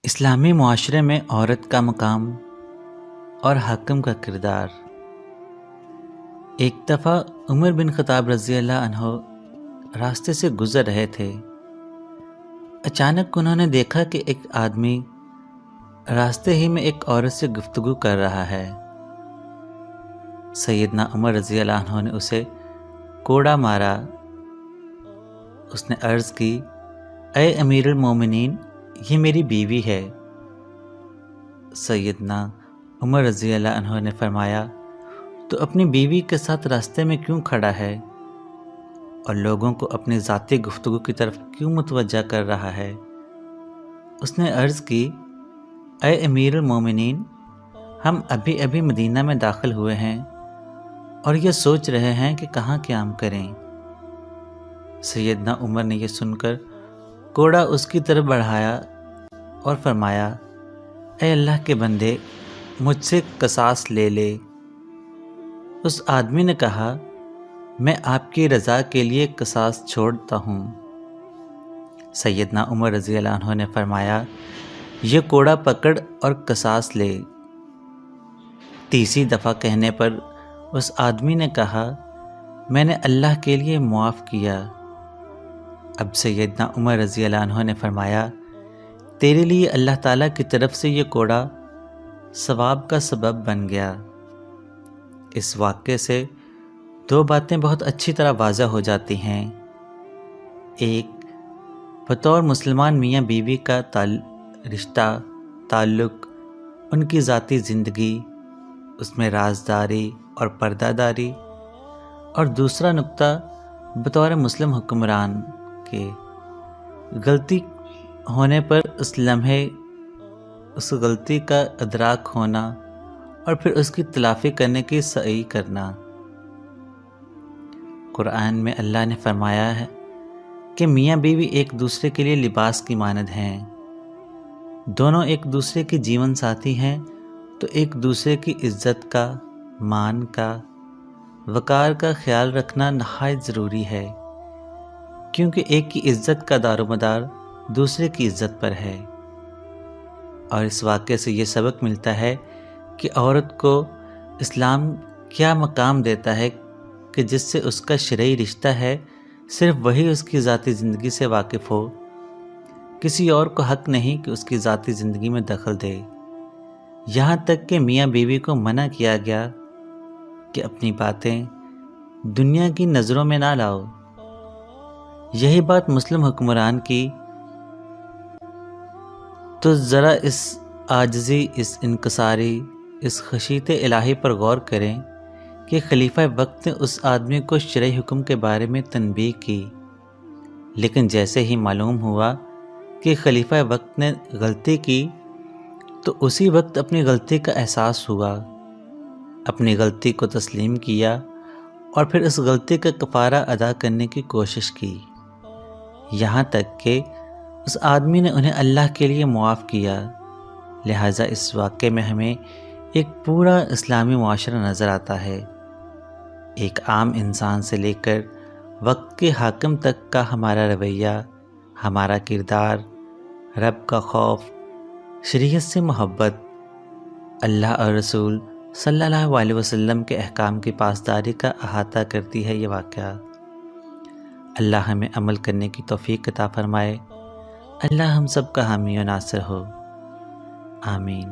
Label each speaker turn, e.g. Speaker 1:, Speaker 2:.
Speaker 1: اسلامی معاشرے میں عورت کا مقام اور حاکم کا کردار۔ ایک دفعہ عمر بن خطاب رضی اللہ عنہ راستے سے گزر رہے تھے۔ اچانک انہوں نے دیکھا کہ ایک آدمی راستے ہی میں ایک عورت سے گفتگو کر رہا ہے۔ سیدنا عمر رضی اللہ عنہ نے اسے کوڑا مارا۔ اس نے عرض کی، اے امیر المومنین، یہ میری بیوی ہے۔ سیدنا عمر رضی اللہ عنہ نے فرمایا، تو اپنی بیوی کے ساتھ راستے میں کیوں کھڑا ہے اور لوگوں کو اپنی ذاتی گفتگو کی طرف کیوں متوجہ کر رہا ہے؟ اس نے عرض کی، اے امیر المومنین، ہم ابھی ابھی مدینہ میں داخل ہوئے ہیں اور یہ سوچ رہے ہیں کہ کہاں قیام کریں۔ سیدنا عمر نے یہ سن کر کوڑا اس کی طرف بڑھایا اور فرمایا، اے اللہ کے بندے، مجھ سے قصاص لے لے۔ اس آدمی نے کہا، میں آپ کی رضا کے لیے قصاص چھوڑتا ہوں۔ سیدنا عمر رضی اللہ عنہ نے فرمایا، یہ کوڑا پکڑ اور قصاص لے۔ تیسری دفعہ کہنے پر اس آدمی نے کہا، میں نے اللہ کے لیے معاف کیا۔ اب سیدنا عمر رضی اللہ عنہ نے فرمایا، تیرے لیے اللہ تعالیٰ کی طرف سے یہ کوڑا ثواب کا سبب بن گیا۔ اس واقعے سے دو باتیں بہت اچھی طرح واضح ہو جاتی ہیں۔ ایک، بطور مسلمان میاں بیوی کا رشتہ، تعلق، ان کی ذاتی زندگی، اس میں رازداری اور پردہ داری، اور دوسرا نقطہ بطور مسلم حکمران کے غلطی ہونے پر اس لمحے اس غلطی کا ادراک ہونا اور پھر اس کی تلافی کرنے کی سعی کرنا۔ قرآن میں اللہ نے فرمایا ہے کہ میاں بیوی ایک دوسرے کے لیے لباس کی مانند ہیں۔ دونوں ایک دوسرے کے جیون ساتھی ہیں، تو ایک دوسرے کی عزت کا، مان کا، وقار کا خیال رکھنا نہایت ضروری ہے، کیونکہ ایک کی عزت کا دار و مدار دوسرے کی عزت پر ہے۔ اور اس واقعے سے یہ سبق ملتا ہے کہ عورت کو اسلام کیا مقام دیتا ہے کہ جس سے اس کا شرعی رشتہ ہے، صرف وہی اس کی ذاتی زندگی سے واقف ہو۔ کسی اور کو حق نہیں کہ اس کی ذاتی زندگی میں دخل دے۔ یہاں تک کہ میاں بیوی کو منع کیا گیا کہ اپنی باتیں دنیا کی نظروں میں نہ لاؤ۔ یہی بات مسلم حکمران کی تو ذرا اس عاجزی، اس انکساری، اس خشیت الہی پر غور کریں کہ خلیفہ وقت نے اس آدمی کو شرعی حکم کے بارے میں تنبیہ کی، لیکن جیسے ہی معلوم ہوا کہ خلیفہ وقت نے غلطی کی تو اسی وقت اپنی غلطی کا احساس ہوا، اپنی غلطی کو تسلیم کیا اور پھر اس غلطی کا کفارہ ادا کرنے کی کوشش کی، یہاں تک کہ اس آدمی نے انہیں اللہ کے لیے معاف کیا۔ لہٰذا اس واقعے میں ہمیں ایک پورا اسلامی معاشرہ نظر آتا ہے۔ ایک عام انسان سے لے کر وقت کے حاکم تک کا ہمارا رویہ، ہمارا کردار، رب کا خوف، شریعت سے محبت، اللہ اور رسول صلی اللہ علیہ وسلم کے احکام کی پاسداری کا احاطہ کرتی ہے یہ واقعہ۔ اللہ ہمیں عمل کرنے کی توفیق عطا فرمائے۔ اللہ ہم سب کا حامی و ناصر ہو، آمین۔